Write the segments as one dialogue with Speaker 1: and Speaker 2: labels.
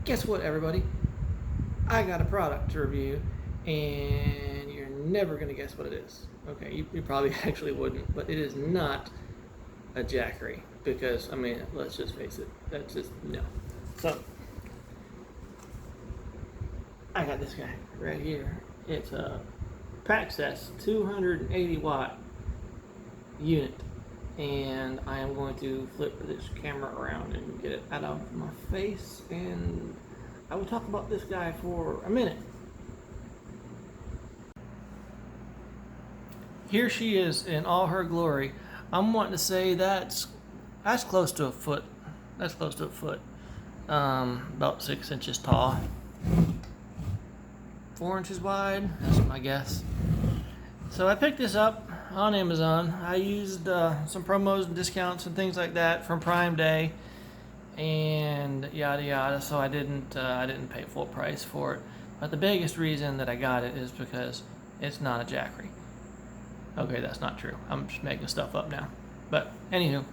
Speaker 1: Guess what, everybody? I got a product to review, and you're never going to guess what it is. Okay, you probably actually wouldn't, but it is not a Jackery, because, I mean, let's just face it, that's just, no. So, I got this guy right here. It's a Praxis 280 watt unit, and I am going to flip this camera around and get it out of my face, and I will talk about this guy for a minute. Here she is in all her glory. I'm wanting to say that's close to a foot. That's close to a foot. About 6 inches tall. 4 inches wide, that's my guess. So I picked this up on Amazon. I used some promos and discounts and things like that from Prime Day and yada yada, so I didn't pay full price for it. But the biggest reason that I got it is because it's not a Jackery. Okay, that's not true. I'm just making stuff up now. But anywho,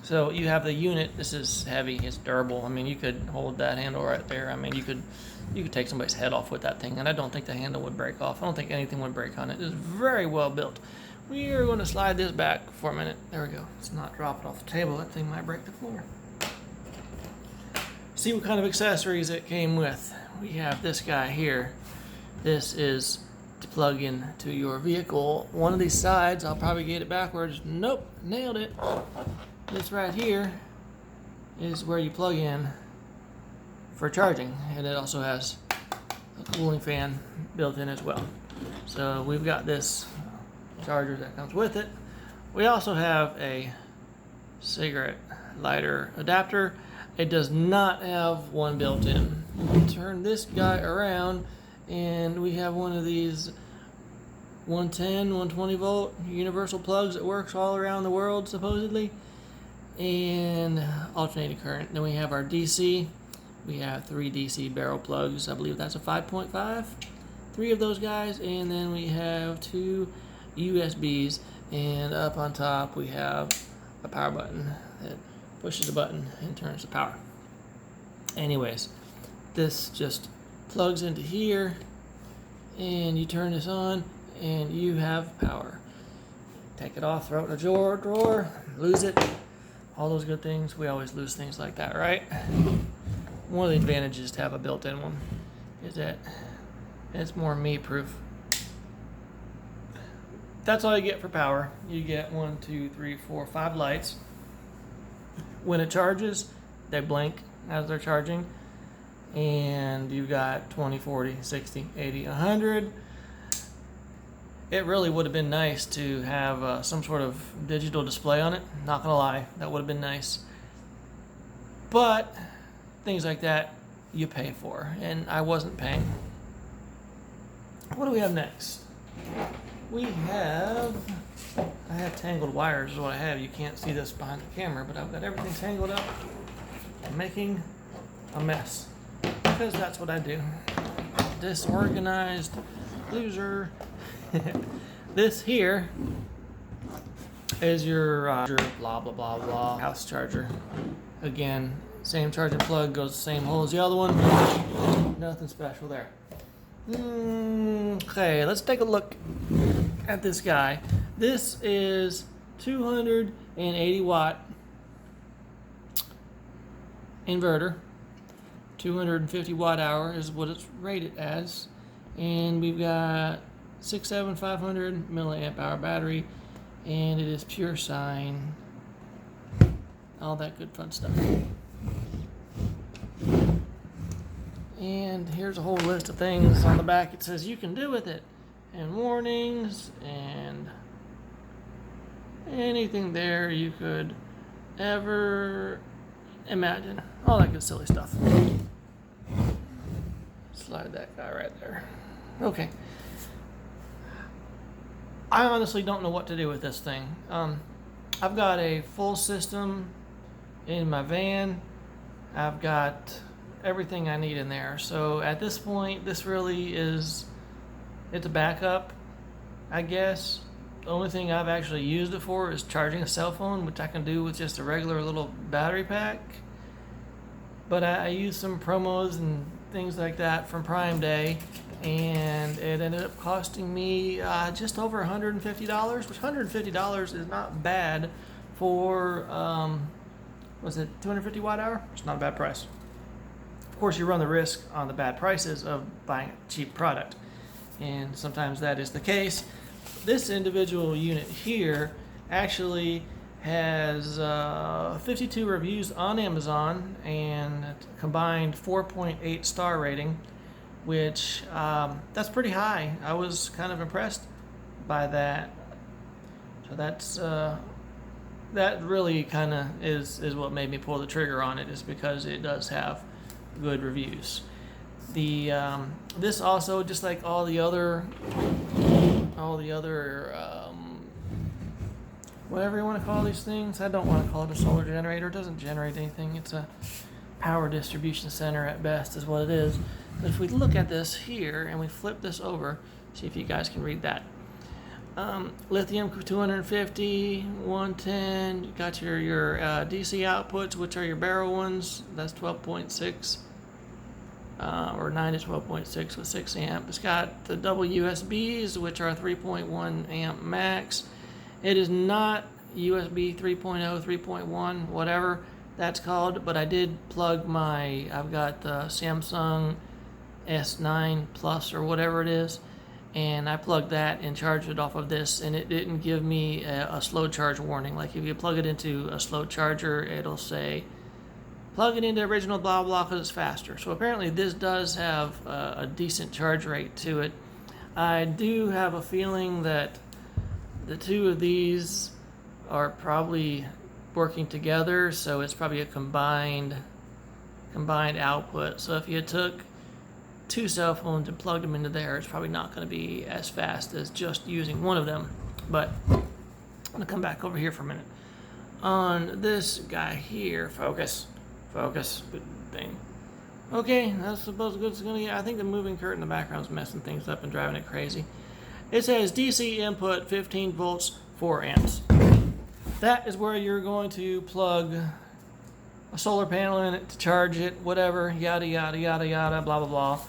Speaker 1: so you have the unit. This is heavy. It's durable. I mean, you could hold that handle right there. I mean, you could take somebody's head off with that thing, and I don't think the handle would break off. I don't think anything would break on it. It's very well built. We are going to slide this back for a minute. There we go. It's not dropping off the table. That thing might break the floor. See what kind of accessories it came with. We have this guy here. This is to plug in to your vehicle. One of these sides, I'll probably get it backwards. Nope, nailed it. This right here is where you plug in for charging, and it also has a cooling fan built in as well. So we've got this charger that comes with it. We also have a cigarette lighter adapter. It does not have one built in. Turn this guy around, and we have one of these 110, 120 volt universal plugs that works all around the world supposedly, and alternating current. Then we have our DC. We have 3 DC barrel plugs. I believe that's a 5.5. 3 of those guys, and then we have 2 USBs, and up on top we have a power button that pushes a button and turns the power. Anyways, this just plugs into here, and you turn this on, and you have power. Take it off, throw it in a drawer, lose it, all those good things. We always lose things like that, right? One of the advantages to have a built-in one is that it's more me-proof. That's all you get for power. You get 1, 2, 3, 4, 5 lights. When it charges, they blink as they're charging, and you've got 20, 40, 60, 80, 100. It really would have been nice to have some sort of digital display on it. Not gonna lie, that would have been nice. But things like that you pay for, and I wasn't paying. What do we have next? I have tangled wires is what I have. You can't see this behind the camera, but I've got everything tangled up and making a mess, because that's what I do. Disorganized loser. This here is your blah blah blah blah house charger. Again, same charging plug, goes the same hole as the other one. Nothing special there. Okay, let's take a look at this guy. This is 280 watt inverter. 250 watt hour is what it's rated as, and we've got 500 milliamp hour battery, and it is pure sine, all that good fun stuff. And here's a whole list of things on the back it says you can do with it, and warnings, and anything there you could ever imagine. All that good silly stuff. Slide that guy right there. Okay. I honestly don't know what to do with this thing. I've got a full system in my van. I've got everything I need in there. So at this point, this really is, it's a backup, I guess. The only thing I've actually used it for is charging a cell phone, which I can do with just a regular little battery pack. but I used some promos and things like that from Prime Day, and it ended up costing me just over $150, which $150 is not bad for, was it 250 watt hour? It's not a bad price. Of course, you run the risk on the bad prices of buying a cheap product, and sometimes that is the case. This individual unit here actually has 52 reviews on Amazon and combined 4.8 star rating, which that's pretty high. I was kind of impressed by that. So that's that really kind of is what made me pull the trigger on it, is because it does have good reviews. The this also, just like all the other whatever you want to call these things. I don't want to call it a solar generator. It doesn't generate anything. It's a power distribution center at best is what it is. But if we look at this here and we flip this over, see if you guys can read that. Lithium 250, 110. You got your DC outputs, which are your barrel ones. That's 12.6 or 9 to 12.6 with 6 amp. It's got the double USBs, which are 3.1 amp max. It is not USB 3.0, 3.1, whatever that's called, but I did plug I've got the Samsung S9 Plus or whatever it is, and I plugged that and charged it off of this, and it didn't give me a slow charge warning. Like if you plug it into a slow charger, it'll say plug it into original blah blah because it's faster. So apparently this does have a decent charge rate to it. I do have a feeling that the two of these are probably working together, so it's probably a combined output. So if you took two cell phones and plugged them into there, it's probably not going to be as fast as just using one of them. But I'm going to come back over here for a minute. On this guy here, focus, good thing. Okay, that's supposed to good. It's going to get. I think the moving curtain in the background is messing things up and driving it crazy. It says DC input 15 volts, 4 amps. That is where you're going to plug a solar panel in it to charge it, whatever, yada, yada, yada, yada, blah, blah, blah.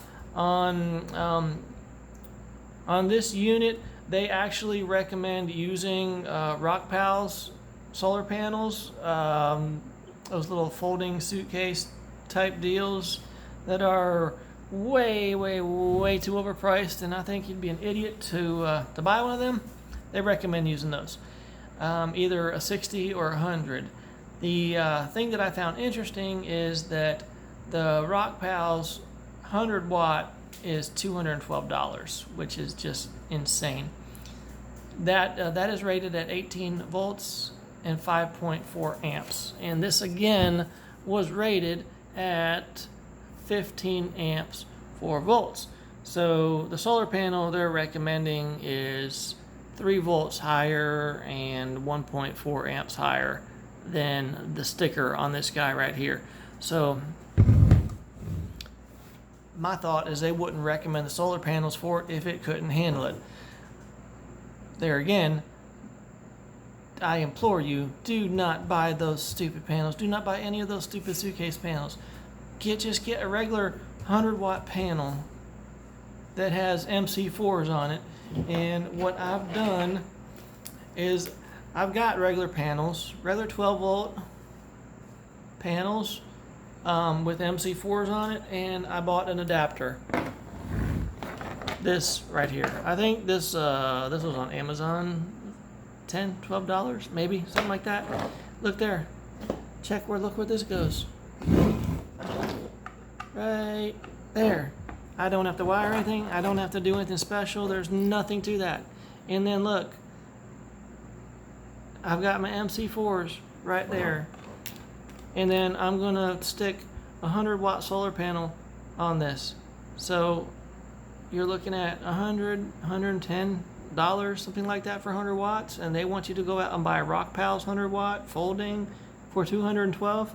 Speaker 1: On this unit, they actually recommend using Rockpal's solar panels, those little folding suitcase type deals that are way too overpriced, and I think you'd be an idiot to buy one of them. They recommend using those, either a 60 or 100. The thing that I found interesting is that the Rockpal's 100 watt is $212, which is just insane. That is rated at 18 volts and 5.4 amps, and this again was rated at 15 amps, 4 volts. So the solar panel they're recommending is 3 volts higher and 1.4 amps higher than the sticker on this guy right here. So my thought is they wouldn't recommend the solar panels for it if it couldn't handle it. There again, I implore you, do not buy those stupid panels. Do not buy any of those stupid suitcase panels. Just get a regular 100 watt panel that has MC4s on it. And what I've done is I've got regular panels, regular 12 volt panels with MC4s on it, and I bought an adapter. This right here. I think this was on Amazon, $10, $12, maybe, something like that. Look there. Look where this goes. Right there. I don't have to wire anything. I don't have to do anything special. There's nothing to that. And then look, I've got my MC4s right there. And then I'm gonna stick a 100 watt solar panel on this. So you're looking at $100, $110, something like that for 100 watts. And they want you to go out and buy Rockpal's 100 watt folding for $212.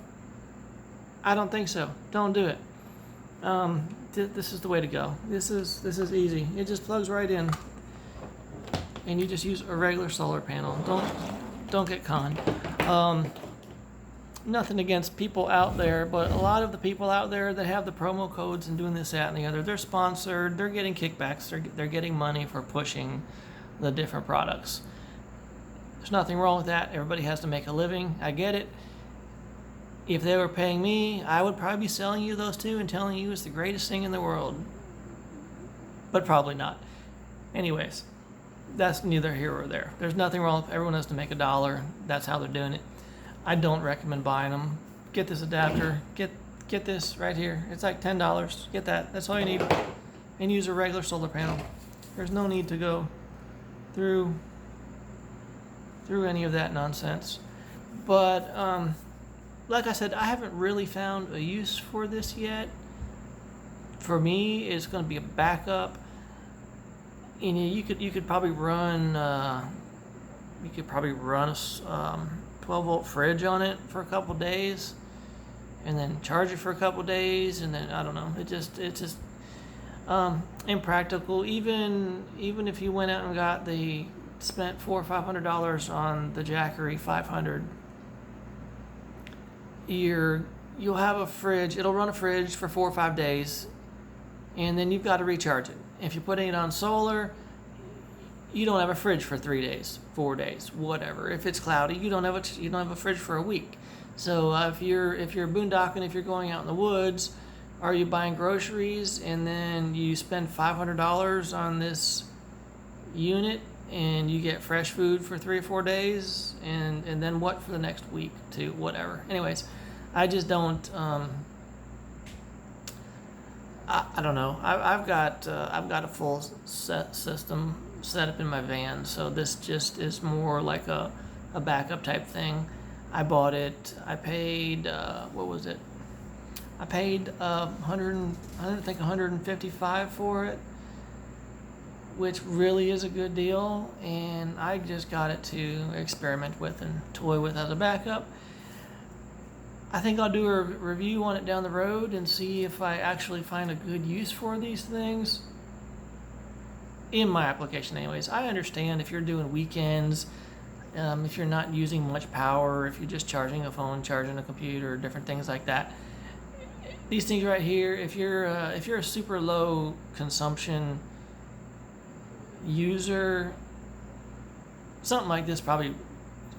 Speaker 1: I don't think so. Don't do it. This is the way to go. This is easy. It just plugs right in, and you just use a regular solar panel. Don't get conned. nothing against people out there, but a lot of the people out there that have the promo codes and doing this, that, and the other, they're sponsored, they're getting kickbacks, they're getting money for pushing the different products. There's nothing wrong with that. Everybody has to make a living. I get it. If they were paying me, I would probably be selling you those two and telling you it's the greatest thing in the world. But probably not. Anyways, that's neither here or there. There's nothing wrong with everyone has to make a dollar. That's how they're doing it. I don't recommend buying them. Get this adapter. Get this right here. It's like $10. Get that. That's all you need. And use a regular solar panel. There's no need to go through any of that nonsense. But like I said, I haven't really found a use for this yet. For me, it's going to be a backup. You know, you could probably run a 12-volt fridge on it for a couple days, and then charge it for a couple days, and then I don't know. It's just impractical. Even if you went out and spent $400 or $500 on the Jackery 500, you'll have a fridge. It'll run a fridge for 4 or 5 days, and then you've got to recharge it. If you're putting it on solar, you don't have a fridge for 3 days, 4 days, whatever. If it's cloudy, you don't have a fridge for a week. So if you're boondocking, if you're going out in the woods, are you buying groceries and then you spend $500 on this unit and you get fresh food for 3 or 4 days, and then what for the next week to whatever. Anyways, I just don't. I don't know. I've got a full system set up in my van, so this just is more like a backup type thing. I bought it. I paid what was it? I paid $155 for it, which really is a good deal, and I just got it to experiment with and toy with as a backup. I think I'll do a review on it down the road and see if I actually find a good use for these things. In my application anyways. I understand if you're doing weekends, if you're not using much power, if you're just charging a phone, charging a computer, different things like that. These things right here, if you're a super low consumption user, something like this probably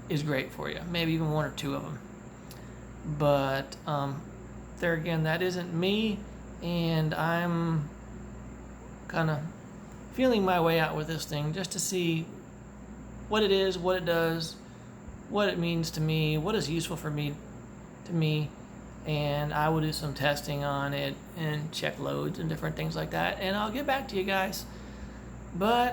Speaker 1: is great for you. Maybe even 1 or 2 of them. But there again, that isn't me, and I'm kind of feeling my way out with this thing just to see what it is, what it does, what it means to me, what is useful for me, and I will do some testing on it and check loads and different things like that, and I'll get back to you guys. But